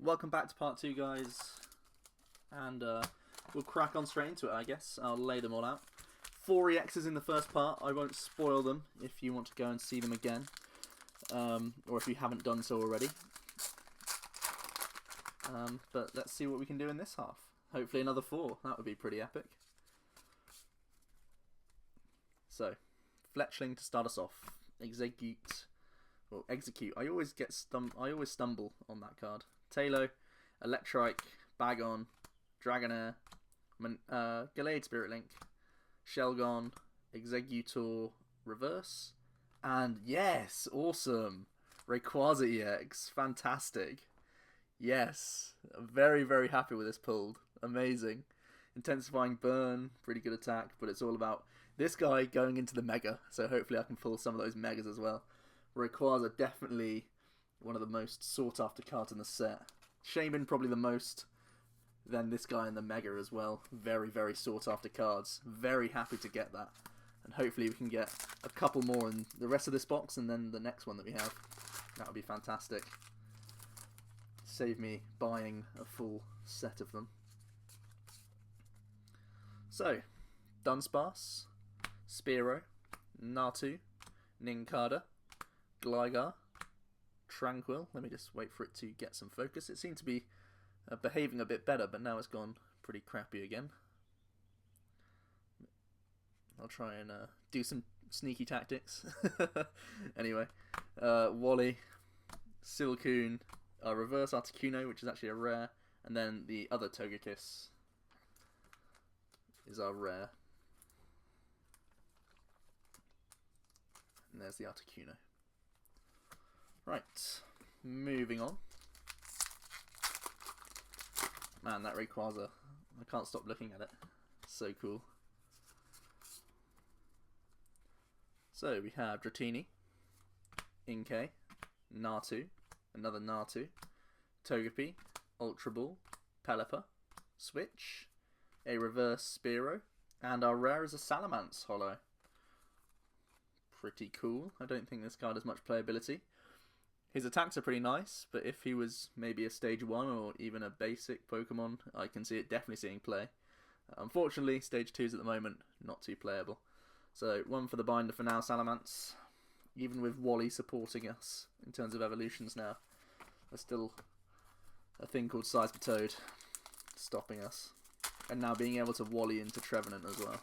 Welcome back to part 2, guys, and we'll crack on straight into it, I guess. I'll lay them all out. 4 EXs in the first part. I won't spoil them if you want to go and see them again, or if you haven't done so already. But let's see what we can do in this half. Hopefully another 4. That would be pretty epic. So, Fletchling to start us off. Execute. I always stumble on that card. Talo, Electrike, Bagon, Dragonair, Gallade Spirit Link, Shelgon, Executor Reverse, and yes, awesome! Rayquaza EX, fantastic. Yes, I'm very, very happy with this pulled. Amazing. Intensifying Burn, pretty good attack, but it's all about this guy going into the Mega, so hopefully I can pull some of those Megas as well. Rayquaza definitely one of the most sought after cards in the set. Shaman probably the most, then this guy in the Mega as well. Very, very sought after cards. Very happy to get that. And hopefully we can get a couple more in the rest of this box and then the next one that we have. That would be fantastic. Save me buying a full set of them. So, Dunsparce, Spearow, Natu, Nincada, Gligar, Tranquil. Let me just wait for it to get some focus. It seemed to be behaving a bit better, but now it's gone pretty crappy again. I'll try and do some sneaky tactics. Anyway, Wally, Silcoon, Reverse Articuno, which is actually a rare, and then the other Togekiss is our rare. And there's the Articuno. Right, moving on. Man, that Rayquaza, I can't stop looking at it. So cool. So we have Dratini, Inkay, Natu, another Natu, Togepi, Ultra Ball, Pelipper, Switch, a Reverse Spearow, and our rare is a Salamence Holo. Pretty cool. I don't think this card has much playability. His attacks are pretty nice, but if he was maybe a stage 1 or even a basic Pokemon, I can see it definitely seeing play. Unfortunately, stage 2s at the moment, not too playable. So, 1 for the binder for now, Salamence. Even with Wally supporting us in terms of evolutions now, there's still a thing called Seismitoad stopping us. And now being able to Wally into Trevenant as well.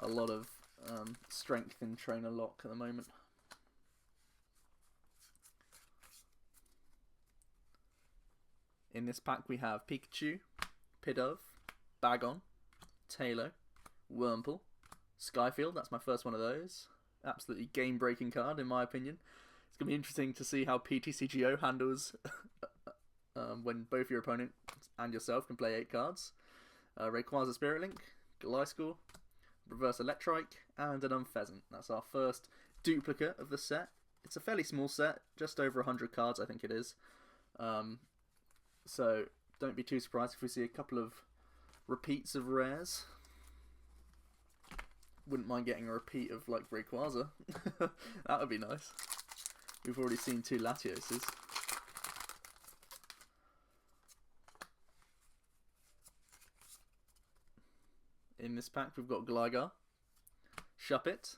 A lot of strength in Trainer Lock at the moment. In this pack we have Pikachu, Pidove, Bagon, Talo, Wurmple, Skyfield. That's my first one of those. Absolutely game-breaking card in my opinion. It's going to be interesting to see how PTCGO handles when both your opponent and yourself can play 8 cards. Rayquaza Spirit Link, Gliscor, Reverse Electrike, and an Unpheasant. That's our first duplicate of the set. It's a fairly small set, just over 100 cards I think it is. So don't be too surprised if we see a couple of repeats of rares. Wouldn't mind getting a repeat of like Rayquaza. That would be nice. We've already seen 2 Latioses. In this pack we've got Gligar, Shuppet,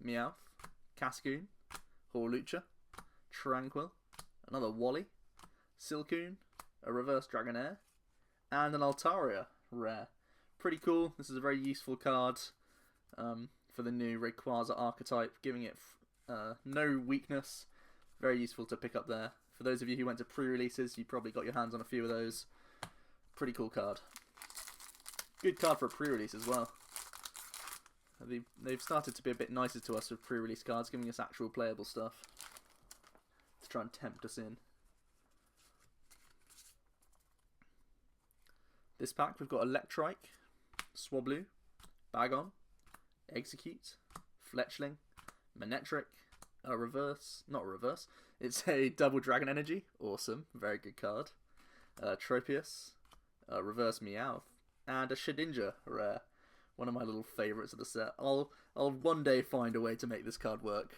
Meowth, Cascoon, Hawlucha, Tranquil, another Wally, Silcoon, a Reverse Dragonair, and an Altaria rare. Pretty cool. This is a very useful card for the new Rayquaza archetype, giving it no weakness. Very useful to pick up there. For those of you who went to pre-releases, you probably got your hands on a few of those. Pretty cool card. Good card for a pre-release as well. They've started to be a bit nicer to us with pre-release cards, giving us actual playable stuff to try and tempt us in. This pack we've got Electrike, Swablu, Bagon, Execute, Fletchling, Manectric, a Reverse, not a Reverse, it's a Double Dragon Energy, awesome, very good card, Tropius, a Reverse Meowth, and a Shedinja rare, one of my little favourites of the set. I'll one day find a way to make this card work.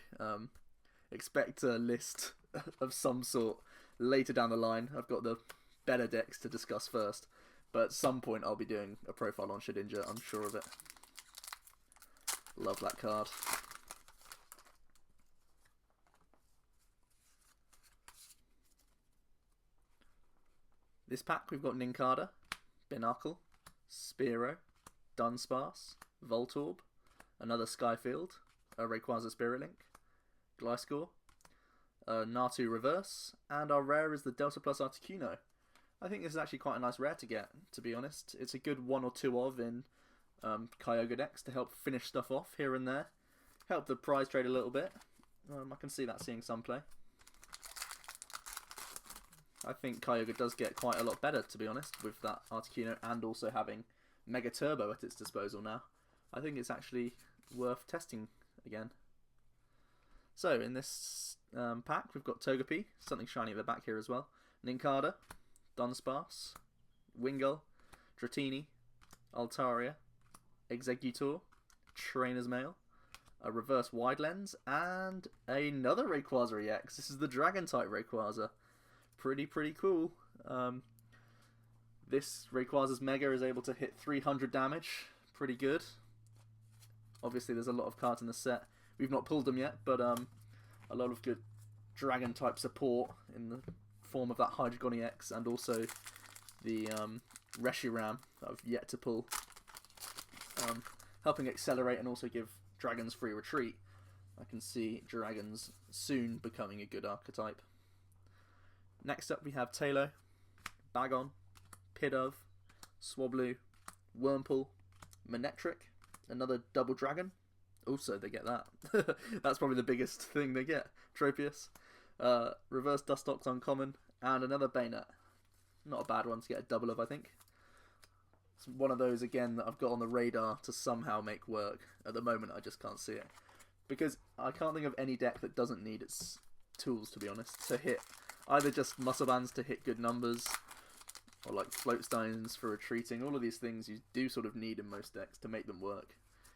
Expect a list of some sort later down the line. I've got the better decks to discuss first. But at some point I'll be doing a profile on Shedinja, I'm sure of it. Love that card. This pack we've got Nincada, Binacle, Spearow, Dunsparce, Voltorb, another Skyfield, a Rayquaza Spirit Link, Gliscor, Natu Reverse, and our rare is the Delta Plus Articuno. I think this is actually quite a nice rare to get, to be honest. It's a good one or two of in Kyogre decks to help finish stuff off here and there. Help the prize trade a little bit. I can see that seeing some play. I think Kyogre does get quite a lot better, to be honest, with that Articuno and also having Mega Turbo at its disposal now. I think it's actually worth testing again. So, in this pack, we've got Togepi, something shiny at the back here as well, Nincada, Dunsparce, Wingull, Dratini, Altaria, Exeggutor, Trainer's Mail, a Reverse Wide Lens, and another Rayquaza EX. This is the Dragon-type Rayquaza. Pretty cool. This Rayquaza's Mega is able to hit 300 damage. Pretty good. Obviously, there's a lot of cards in the set. We've not pulled them yet, but a lot of good Dragon-type support in the form of that Hydreigon EX and also the Reshiram that I've yet to pull. Helping accelerate and also give Dragons free retreat. I can see Dragons soon becoming a good archetype. Next up we have Taillow, Bagon, Pidove, Swablu, Wurmple, Manectric, another Double Dragon. Also, they get that. That's probably the biggest thing they get. Tropius, Reverse Dustox Uncommon, and another Bayonet. Not a bad one to get a double of, I think. It's one of those, again, that I've got on the radar to somehow make work. At the moment, I just can't see it. Because I can't think of any deck that doesn't need its tools, to be honest, to hit either just muscle bands to hit good numbers, or like float stones for retreating. All of these things you do sort of need in most decks to make them work.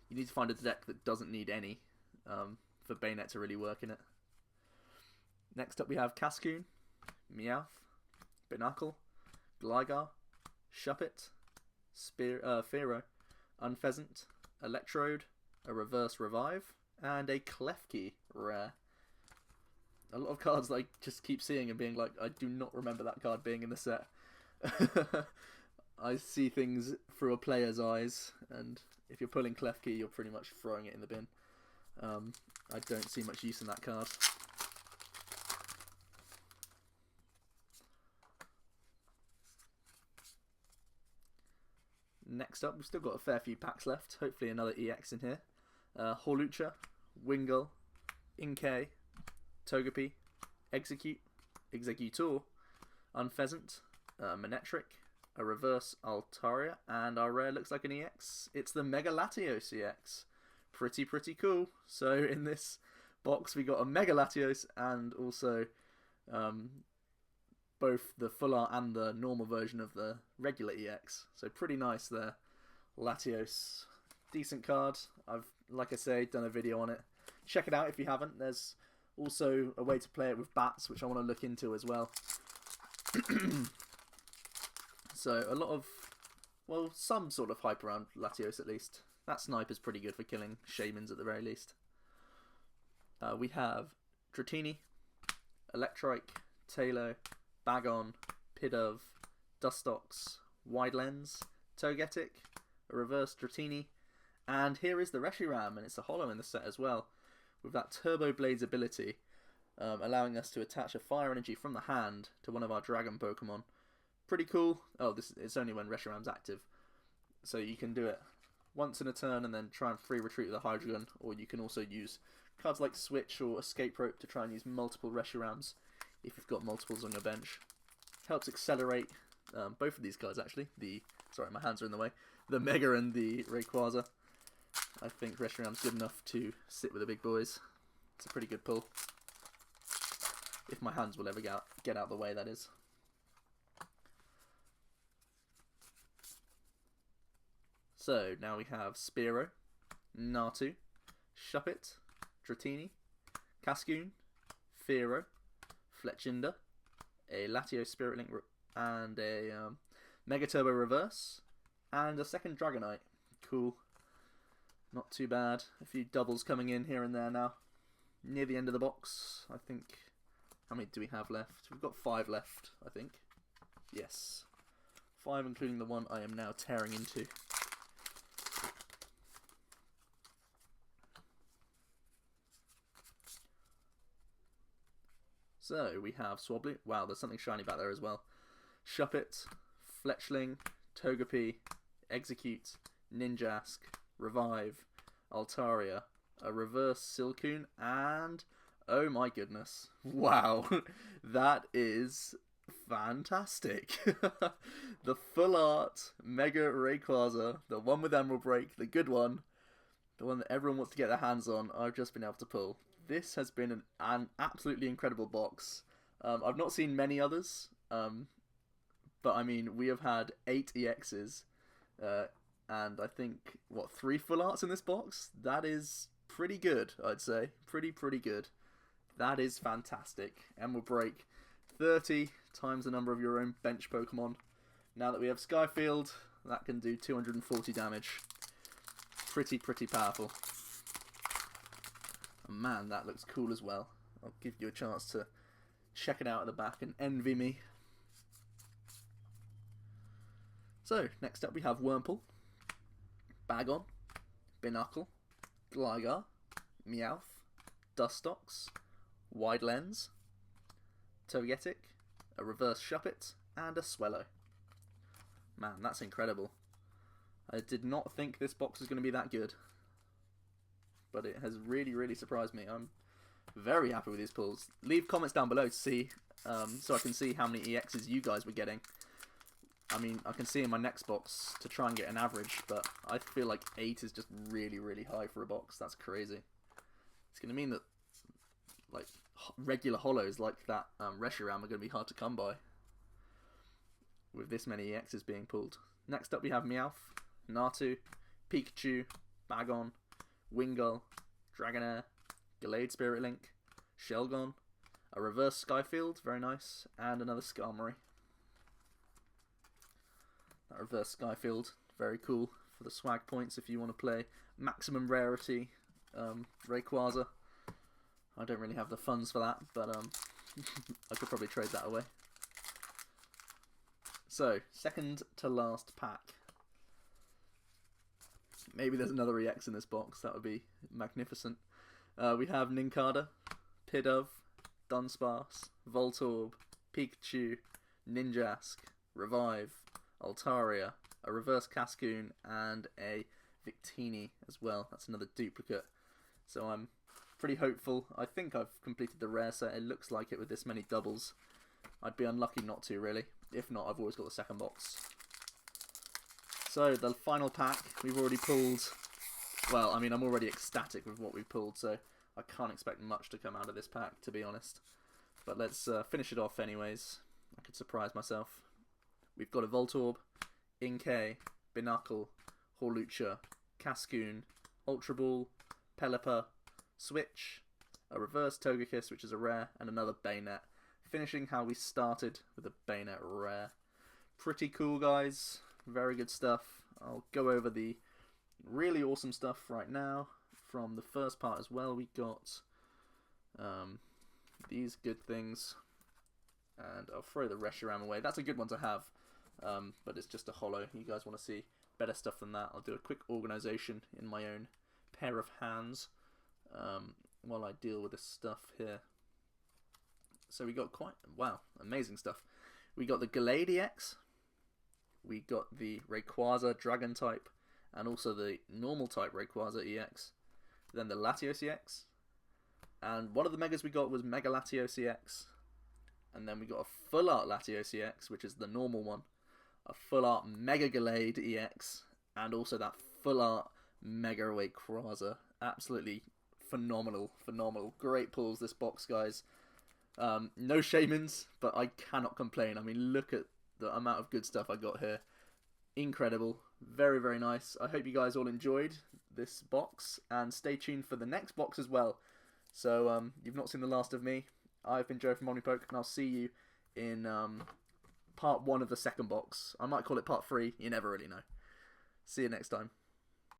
You need to find a deck that doesn't need any for Bayonet to really work in it. Next up we have Cascoon, Meowth, Binacle, Gligar, Shuppet, Fearow, Unpheasant, Electrode, a Reverse Revive, and a Klefki rare. A lot of cards that I just keep seeing and being like, I do not remember that card being in the set. I see things through a player's eyes, and if you're pulling Klefki, you're pretty much throwing it in the bin. I don't see much use in that card. Next up, we've still got a fair few packs left. Hopefully another EX in here. Hawlucha, Wingull, Inkay, Togepi, Exeggutor, Unpheasant, Manectric, a Reverse Altaria, and our rare looks like an EX. It's the Mega Latios EX. Pretty cool. So in this box we got a Mega Latios and also both the full art and the normal version of the regular EX. So pretty nice there. Latios, decent card. I've, like I say, done a video on it. Check it out if you haven't. There's also a way to play it with bats, which I want to look into as well. So a lot of, well, some sort of hype around Latios at least. That Sniper's pretty good for killing Shamans at the very least. We have Dratini, Electrike, Taillow, Bagon, Pidove, Dustox, Wide Lens, Togetic, a Reverse Dratini, and here is the Reshiram, and it's a holo in the set as well, with that Turbo Blades ability, allowing us to attach a fire energy from the hand to one of our dragon Pokemon. Pretty cool. Oh, it's only when Reshiram's active, so you can do it once in a turn and then try and free retreat with a Hydreigon, or you can also use cards like Switch or Escape Rope to try and use multiple Reshirams if you've got multiples on your bench. Helps accelerate both of these cards actually. Sorry, my hands are in the way. The Mega and the Rayquaza. I think Reshiram's good enough to sit with the big boys. It's a pretty good pull. If my hands will ever get out of the way, that is. So, now we have Spearow, Natu, Shuppet, Dratini, Cascoon, Fearow, Fletchinder, a Latios Spirit Link, and a Mega Turbo Reverse, and a second Dragonite. Cool. Not too bad. A few doubles coming in here and there now. Near the end of the box, I think. How many do we have left? We've got 5 left, I think. Yes. 5, including the one I am now tearing into. So, we have Swablu. Wow, there's something shiny back there as well. Shuppet, Fletchling, Togepi, Execute, Ninjask, Revive, Altaria, a Reverse Silcoon, and... oh my goodness. Wow. That is fantastic. The full art Mega Rayquaza, the one with Emerald Break, the good one, the one that everyone wants to get their hands on, I've just been able to pull. This has been an absolutely incredible box. I've not seen many others, but I mean, we have had 8 EXs, and I think, what, 3 full arts in this box? That is pretty good, I'd say. Pretty good. That is fantastic. Emerald Break, 30 times the number of your own bench Pokemon. Now that we have Skyfield, that can do 240 damage. Pretty powerful. And man, that looks cool as well. I'll give you a chance to check it out at the back and envy me. So, next up we have Wurmple, Bagon, Binacle, Gligar, Meowth, Dustox, Wide Lens, Togetic, a Reverse Shuppet, and a Swellow. Man, that's incredible. I did not think this box was going to be that good, but it has really surprised me. I'm very happy with these pulls. Leave comments down below to see, so I can see how many EXs you guys were getting. I mean, I can see in my next box to try and get an average, but I feel like 8 is just really high for a box. That's crazy. It's going to mean that, like, regular holos like that Reshiram are going to be hard to come by with this many EXs being pulled. Next up we have Meowth, Natu, Pikachu, Bagon, Wingull, Dragonair, Gallade Spirit Link, Shelgon, a Reverse Skyfield, very nice, and another Skarmory. That Reverse Skyfield, very cool for the swag points if you want to play maximum rarity Rayquaza. I don't really have the funds for that, but I could probably trade that away. So, second to last pack. Maybe there's another EX in this box, that would be magnificent. We have Nincada, Pidove, Dunsparce, Voltorb, Pikachu, Ninjask, Revive, Altaria, a Reverse Cascoon, and a Victini as well. That's another duplicate. So I'm pretty hopeful. I think I've completed the rare set. It looks like it with this many doubles. I'd be unlucky not to, really. If not, I've always got the second box. So, the final pack, we've already pulled... well, I mean, I'm already ecstatic with what we've pulled, so I can't expect much to come out of this pack, to be honest. But let's finish it off anyways. I could surprise myself. We've got a Voltorb, Inkay, Binacle, Hawlucha, Cascoon, Ultra Ball, Pelipper, Switch, a Reverse Togekiss, which is a rare, and another Bayonet. Finishing how we started with a Bayonet rare. Pretty cool, guys. Very good stuff. I'll go over the really awesome stuff right now from the first part as well. We got these good things, and I'll throw the Reshiram away. That's a good one to have, but it's just a holo. You guys want to see better stuff than that? I'll do a quick organization in my own pair of hands while I deal with this stuff here. So we got quite, wow, amazing stuff. We got the Gallade EX, we got the Rayquaza Dragon type, and also the normal type Rayquaza EX. Then the Latios EX, and one of the Megas we got was Mega Latios EX. And then we got a Full Art Latios EX, which is the normal one, a Full Art Mega Gallade EX, and also that Full Art Mega Rayquaza. Absolutely phenomenal. Great pulls this box, guys. No Shamans, but I cannot complain. I mean, look at the amount of good stuff I got here. Incredible. Very nice. I hope you guys all enjoyed this box, and stay tuned for the next box as well. So, you've not seen the last of me. I've been Joe from Omnipoke, and I'll see you in part 1 of the second box. I might call it part 3. You never really know. See you next time.